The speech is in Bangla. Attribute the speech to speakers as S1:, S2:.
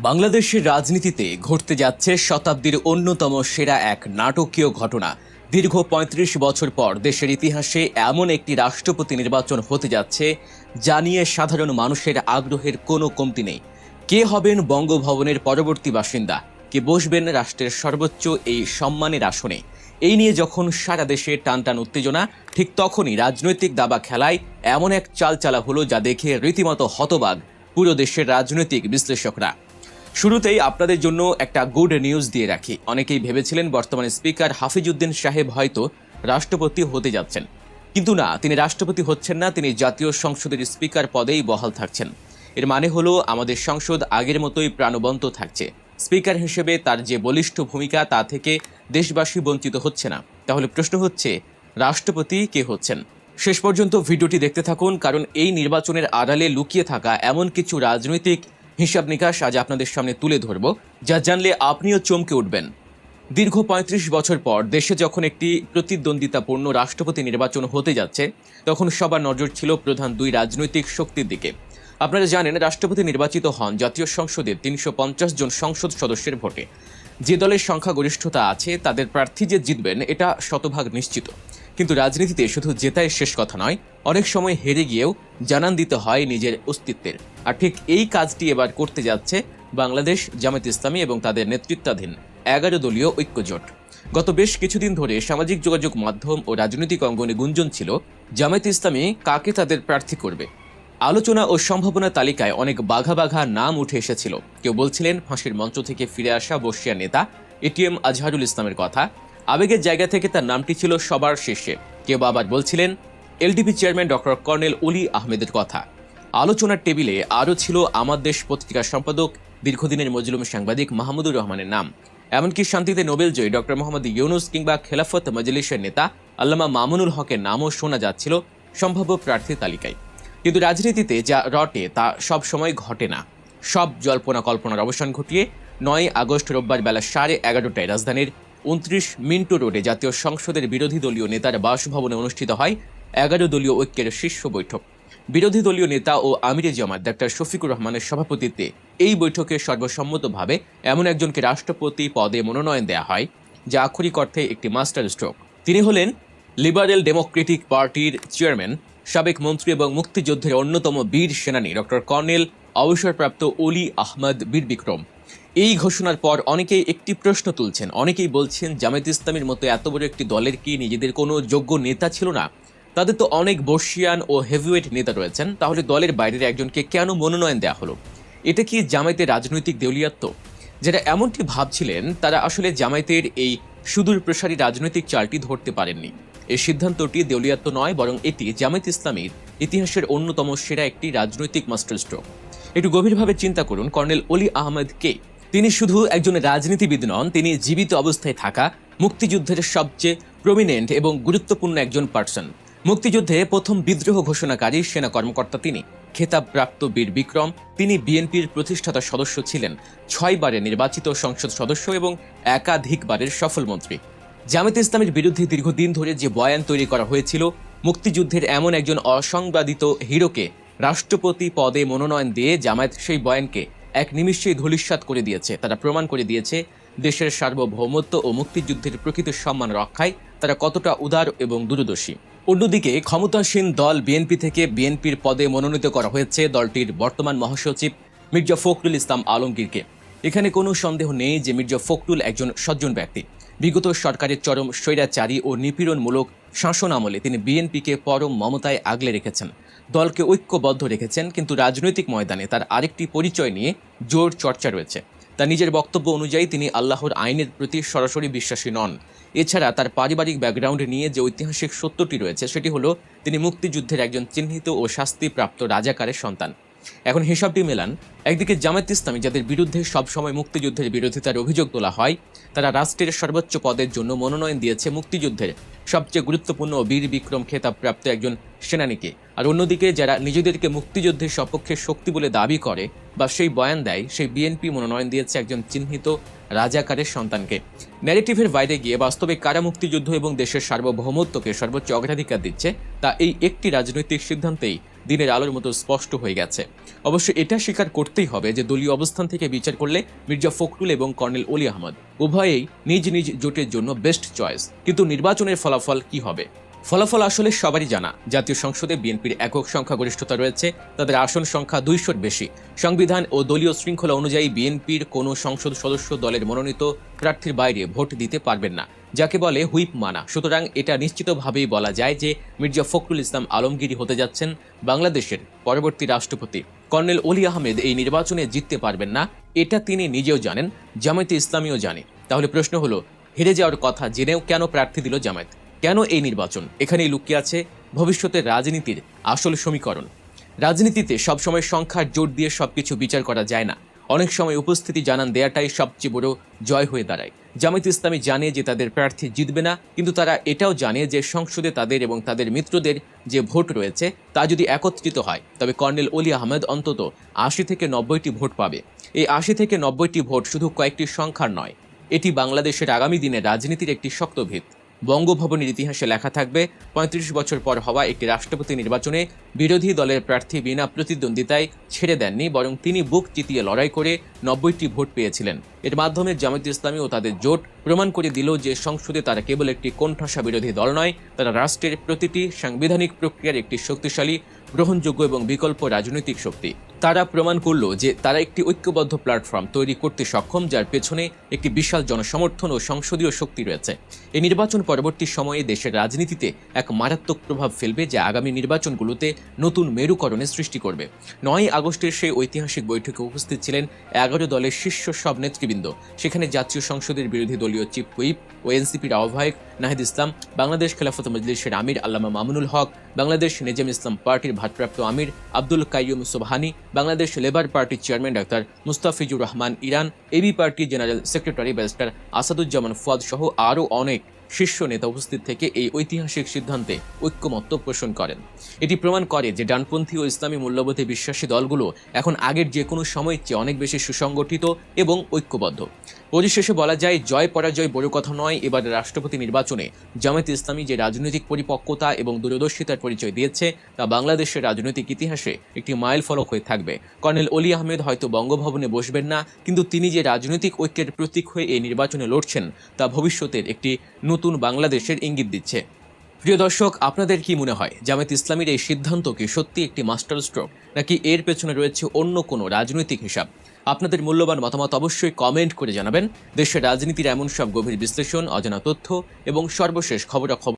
S1: বাংলাদেশের রাজনীতিতে ঘটতে যাচ্ছে শতাব্দীর অন্যতম সেরা এক নাটকীয় ঘটনা। দীর্ঘ ৩৫ বছর পর দেশের ইতিহাসে এমন একটি রাষ্ট্রপতি নির্বাচন হতে যাচ্ছে যা নিয়ে সাধারণ মানুষের আগ্রহের কোনো কমতি নেই। কে হবেন বঙ্গভবনের পরবর্তী বাসিন্দা, কে বসবেন রাষ্ট্রের সর্বোচ্চ এই সম্মানের আসনে, এই নিয়ে যখন সারা দেশে টানটান উত্তেজনা, ঠিক তখনই রাজনৈতিক দাবা খেলায় এমন এক চাল চালা হলো যা দেখে রীতিমতো হতবাক পুরো দেশের রাজনৈতিক বিশ্লেষকরা। শুরুতেই আপনাদের জন্য একটা গুড নিউজ দিয়ে রাখি। অনেকেই ভেবেছিলেন বর্তমানে স্পিকার হাফিজউদ্দিন সাহেব হয়তো রাষ্ট্রপতি হতে যাচ্ছেন, কিন্তু না, তিনি রাষ্ট্রপতি হচ্ছেন না, তিনি জাতীয় সংসদের স্পিকার পদেই বহাল থাকছেন। এর মানে হলো আমাদের সংসদ আগের মতোই প্রাণবন্ত থাকছে। স্পিকার হিসেবে তার যে বলিষ্ঠ ভূমিকা তা থেকে দেশবাসী বঞ্চিত হচ্ছে না। তাহলে প্রশ্ন হচ্ছে, রাষ্ট্রপতি কে হচ্ছেন? শেষ পর্যন্ত ভিডিওটি দেখতে থাকুন, কারণ এই নির্বাচনের আড়ালে লুকিয়ে থাকা এমন কিছু রাজনৈতিক হিসাব নিকাশ আজ আপনাদের সামনে তুলে ধরব, যা জানলে আপনিও চমকে উঠবেন। দীর্ঘ ৩৫ বছর পর দেশে যখন একটি প্রতিদ্বন্দ্বিতাপূর্ণ রাষ্ট্রপতি নির্বাচন হতে যাচ্ছে, তখন সবার নজর ছিল প্রধান দুই রাজনৈতিক শক্তির দিকে। আপনারা জানেন, রাষ্ট্রপতি নির্বাচিত হন জাতীয় সংসদের ৩৫০ জন সংসদ সদস্যের ভোটে। যে দলের সংখ্যাগরিষ্ঠতা আছে তাদের প্রার্থী যে জিতবেন এটা শতভাগ নিশ্চিত। কিন্তু রাজনীতিতে শুধু জেতাই শেষ কথা নয়, অনেক সময় হেরে গিয়েও জানান দিতে হয় নিজের অস্তিত্বের। আর ঠিক এই কাজটি এবার করতে যাচ্ছে বাংলাদেশ জামায়াত ইসলামী এবং তাদের নেতৃত্বাধীন ১১ দলীয় ঐক্যজোট। গত বেশ কিছুদিন ধরে সামাজিক যোগাযোগ মাধ্যম ও রাজনৈতিক অঙ্গনে গুঞ্জন ছিল জামায়াত ইসলামী কাকে তাদের প্রার্থী করবে। আলোচনা ও সম্ভাবনা তালিকায় অনেক বাঘা বাঘা নাম উঠে এসেছিল। কেউ বলছিলেন ফাঁসির মঞ্চ থেকে ফিরে আসা বর্ষিয়া নেতা এটিএম আজহারুল ইসলামের কথা, আবেগের জায়গা থেকে তার নামটি ছিল সবার শীর্ষে। কেউ আবার বলছিলেন এলডিপি চেয়ারম্যান ডক্টর কর্নেল অলি আহমেদের কথা। আলোচনার টেবিলে আরও ছিল আমার দেশ পত্রিকার সম্পাদক দীর্ঘদিনের মজলুম সাংবাদিক মাহমুদুর রহমানের নাম। এমনকি শান্তিতে নোবেলজয়ী ডক্টর মোহাম্মদ ইউনুস কিংবা খেলাফত মজলিসের নেতা আল্লামা মামুনুল হকের নামও শোনা যাচ্ছিল সম্ভাব্য প্রার্থী তালিকায়। কিন্তু রাজনীতিতে যা রটে তা সব সময় ঘটে না। সব জল্পনা কল্পনার অবসান ঘটিয়ে ৯ আগস্ট রোববার বেলা 11:30টায় রাজধানীর ২৯ মিন্টো রোডে জাতীয় সংসদের বিরোধী দলীয় নেতার বাসভবনে অনুষ্ঠিত হয় ১১ দলীয় ঐক্যের শীর্ষ বৈঠক। বিরোধী দলীয় নেতা ও আমিরে জামাত ডাক্তার শফিকুর রহমানের সভাপতিত্বে এই বৈঠকে সর্বসম্মতভাবে এমন একজনকে রাষ্ট্রপতি পদে মনোনয়ন দেওয়া হয় যা আক্ষরিক অর্থে একটি মাস্টার স্ট্রোক। তিনি হলেন লিবারেল ডেমোক্রেটিক পার্টির চেয়ারম্যান, সাবেক মন্ত্রী এবং মুক্তিযুদ্ধের অন্যতম বীর সেনানী ডক্টর কর্নেল অবসরপ্রাপ্ত অলি আহমদ বীর বিক্রম। এই ঘোষণার পর অনেকেই একটি প্রশ্ন তুলছেন। অনেকেই বলছেন, জামায়াত ইসলামীর মতো এত বড় একটি দলের কি নিজেদের কোনো যোগ্য নেতা ছিল না? তাদের তো অনেক বর্ষিয়ান ও হেভিওয়েট নেতা রয়েছেন, তাহলে দলের বাইরের একজনকে কেন মনোনয়ন দেওয়া হলো? এটা কি জামায়াতের রাজনৈতিক দেউলিয়াত্ব? যারা এমনটি ভাবছিলেন তারা আসলে জামায়াতের এই সুদূর প্রসারী রাজনৈতিক চালটি ধরতে পারেননি। এই সিদ্ধান্তটি দেউলিয়াত্ব নয়, বরং এটি জামায়াত ইসলামীর ইতিহাসের অন্যতম সেরা একটি রাজনৈতিক মাস্টার স্ট্রোক। একটু গভীরভাবে চিন্তা করুন, কর্নেল অলি আহমেদ কে? তিনি শুধু একজন রাজনীতিবিদ নন, তিনি জীবিত অবস্থায় থাকা মুক্তিযুদ্ধের সবচেয়ে প্রমিনেন্ট এবং গুরুত্বপূর্ণ একজন পার্সন। মুক্তিযুদ্ধে প্রথম বিদ্রোহ ঘোষণাকারী সেনা কর্মকর্তা তিনি। খেতাবপ্রাপ্ত বীর বিক্রম। তিনি বিএনপির প্রতিষ্ঠাতা সদস্য ছিলেন, ৬ বারের নির্বাচিত সংসদ সদস্য এবং একাধিকবারের সফল মন্ত্রী। জামায়াত ইসলামের বিরুদ্ধে দীর্ঘদিন ধরে যে বয়ান তৈরি করা হয়েছিল, মুক্তিযুদ্ধের এমন একজন অসংবাদিত হিরোকে রাষ্ট্রপতি পদে মনোনয়ন দিয়ে জামায়াত সেই বয়ানকে এক নিমিষেই ধূলিসাৎ করে দিয়েছে। তারা প্রমাণ করে দিয়েছে দেশের সার্বভৌমত্ব ও মুক্তিযুদ্ধের প্রকৃত সম্মান রক্ষায় তারা কতটা উদার এবং দূরদর্শী। অন্যদিকে ক্ষমতাসীন দল বিএনপি থেকে বিএনপির পদে মনোনীত করা হয়েছে দলটির বর্তমান মহাসচিব মির্জা ফখরুল ইসলাম আলমগীরকে। এখানে কোনো সন্দেহ নেই যে মির্জা ফখরুল একজন সজ্জন ব্যক্তি। বিগত সরকারের চরম স্বৈরাচারী ও নিপীড়নমূলক শাসন আমলে তিনি বিএনপিকে পরম মমতায় আগলে রেখেছেন, দলকে ঐক্যবদ্ধ রেখেছেন। কিন্তু রাজনৈতিক ময়দানে তার আরেকটি পরিচয় নিয়ে জোর চর্চা রয়েছে। তার নিজের বক্তব্য অনুযায়ী তিনি আল্লাহর আইনের প্রতি সরাসরি বিশ্বাসী নন। এছাড়া তার পারিবারিক ব্যাকগ্রাউন্ড নিয়ে যে ঐতিহাসিক সত্যটি রয়েছে সেটি হলো তিনি মুক্তিযুদ্ধের একজন চিহ্নিত ও শাস্তিপ্রাপ্ত রাজাকারের সন্তান। এখন হিসাবটি মেলান, একদিকে জামায়াত ইসলামী যাদের বিরুদ্ধে সবসময় মুক্তিযুদ্ধের বিরোধিতার অভিযোগ তোলা হয়, তারা রাষ্ট্রের সর্বোচ্চ পদের জন্য মনোনয়ন দিয়েছে মুক্তিযুদ্ধের সবচেয়ে গুরুত্বপূর্ণ বীর বিক্রম খেতাবপ্রাপ্ত একজন সেনানীকে। আর অন্যদিকে যারা নিজেদেরকে মুক্তিযুদ্ধের সপক্ষে শক্তি বলে দাবি করে বা সেই বয়ান দেয়, সেই বিএনপি মনোনয়ন দিয়েছে একজন চিহ্নিত রাজাকারের সন্তানকে। ন্যারেটিভের বাইরে গিয়ে বাস্তবে কারা মুক্তিযুদ্ধ এবং দেশের সার্বভৌমত্বকে সর্বোচ্চ অগ্রাধিকার দিচ্ছে তা এই একটি রাজনৈতিক সিদ্ধান্তেই দিনের আলোর মতো স্পষ্ট হয়ে গেছে। অবশ্য এটা স্বীকার করতেই হবে যে দলীয় অবস্থান থেকে বিচার করলে মির্জা ফখরুল এবং কর্নেল অলি আহমদ উভয়েই নিজ নিজ জোটের জন্য বেস্ট চয়েস। কিন্তু নির্বাচনের ফলাফল কি হবে? ফলাফল আসলে সবারই জানা। জাতীয় সংসদে বিএনপির একক সংখ্যাগরিষ্ঠতা রয়েছে, তাদের আসন সংখ্যা 200-র বেশি। সংবিধান ও দলীয় শৃঙ্খলা অনুযায়ী বিএনপির কোনো সংসদ সদস্য দলের মনোনীত প্রার্থীর বাইরে ভোট দিতে পারবেন না, যাকে বলে হুইপ মানা। সুতরাং এটা নিশ্চিতভাবেই বলা যায় যে মির্জা ফখরুল ইসলাম আলমগীর হতে যাচ্ছেন বাংলাদেশের পরবর্তী রাষ্ট্রপতি। কর্নেল অলি আহমেদ এই নির্বাচনে জিততে পারবেন না, এটা তিনি নিজেও জানেন, জামায়াতে ইসলামীও জানে। তাহলে প্রশ্ন হলো, হেরে যাওয়ার কথা জেনেও কেন প্রার্থী দিল জামায়াত? কেন এই নির্বাচন? এখানেই লুকিয়ে আছে ভবিষ্যতের রাজনীতির আসল সমীকরণ। রাজনীতিতে সবসময় সংখ্যার জোর দিয়ে সবকিছু বিচার করা যায় না। অনেক সময় উপস্থিতি জানান দেয়াটাই সবচেয়ে বড় জয় হয়ে দাঁড়ায়। জামায়াত ইসলামী জানে যে তাদের প্রার্থী জিতবে না, কিন্তু তারা এটাও জানে যে সংসদে তাদের এবং তাদের মিত্রদের যে ভোট রয়েছে তা যদি একত্রিত হয় তবে কর্নেল অলি আহমেদ অন্তত 80 থেকে 90টি ভোট পাবে। এই 80 থেকে 90টি ভোট শুধু কয়েকটি সংখ্যার নয়, এটি বাংলাদেশের আগামী দিনের রাজনীতির একটি শক্ত ভিত। বঙ্গভবনের ইতিহাসে লেখা থাকবে ৩৫ বছর পর হওয়া একটি রাষ্ট্রপতি নির্বাচনে বিরোধী দলের প্রার্থী বিনা প্রতিদ্বন্দ্বিতায় ছেড়ে দেননি, বরং তিনি বুক চিতিয়ে লড়াই করে 90টি ভোট পেয়েছিলেন। এর মাধ্যমে জামায়াত ইসলামী ও তাদের জোট প্রমাণ করে দিল যে সংসদে তারা কেবল একটি কোণঠাসা বিরোধী দল নয়, তারা রাষ্ট্রের প্রতিটি সাংবিধানিক প্রক্রিয়ার একটি শক্তিশালী, গ্রহণযোগ্য এবং বিকল্প রাজনৈতিক শক্তি। তারা প্রমাণ করল যে তারা একটি ঐক্যবদ্ধ প্ল্যাটফর্ম তৈরি করতে সক্ষম, যার পেছনে একটি বিশাল জনসমর্থন ও সংসদীয় শক্তি রয়েছে। এই নির্বাচন পরবর্তী সময়ে দেশের রাজনীতিতে এক মারাত্মক প্রভাব ফেলবে, যা আগামী নির্বাচনগুলোতে নতুন মেরুকরণের সৃষ্টি করবে। 9 আগস্টের সেই ঐতিহাসিক বৈঠকে উপস্থিত ছিলেন 11 দলের শীর্ষ সব নেতৃবৃন্দ। সেখানে জাতীয় সংসদের বিরোধী দলীয় চিফ হুইপ ও এনসিপির আহ্বায়ক নাহিদ ইসলাম, বাংলাদেশ খেলাফত মজলিসের আমির আল্লামা মামুনুল হক, বাংলাদেশ নিজাম ইসলাম পার্টির ভারপ্রাপ্ত আমির আব্দুল কাইয়ুম সুবহানি, বাংলাদেশ লেবার পার্টির chairman doctor Mustafizur Rahman Iran, AB পার্টির general secretary barrister Asaduzzaman Fuad সহ আরও অনেক শীর্ষ নেতা উপস্থিত থেকে এই ঐতিহাসিক সিদ্ধান্তে ঐক্যমত্য পোষণ করেন। এটি প্রমাণ করে যে ডানপন্থী ও ইসলামী মূল্যবোধে বিশ্বাসী দলগুলো এখন আগের যে কোনো সময়ের চেয়ে অনেক বেশি সুসংগঠিত এবং ঐক্যবদ্ধ। পরিশেষে বলা যায়, জয় পরাজয় বড় কথা নয়। এবার রাষ্ট্রপতি নির্বাচনে জামায়াত ইসলামী যে রাজনৈতিক পরিপক্কতা এবং দূরদর্শিতার পরিচয় দিয়েছে তা বাংলাদেশের রাজনৈতিক ইতিহাসে একটি মাইল ফলক হয়ে থাকবে। কর্নেল অলি আহমেদ হয়তো বঙ্গভবনে বসবেন না, কিন্তু তিনি যে রাজনৈতিক ঐক্যের প্রতীক হয়ে এই নির্বাচনে লড়ছেন তা ভবিষ্যতের একটি নতুন বাংলাদেশের ইঙ্গিত দিচ্ছে। প্রিয় দর্শক, আপনাদের কি মনে হয়, জামায়াত ইসলামীর এই সিদ্ধান্ত কি সত্যি একটি মাস্টার স্ট্রোক, নাকি এর পেছনে রয়েছে অন্য কোনো রাজনৈতিক হিসাব? আপনাদের মূল্যবান মতামত অবশ্যই কমেন্ট করে জানাবেন। দেশের রাজনীতির এমন সব গভীর বিশ্লেষণ, অজানা তথ্য এবং সর্বশেষ খবরাখবর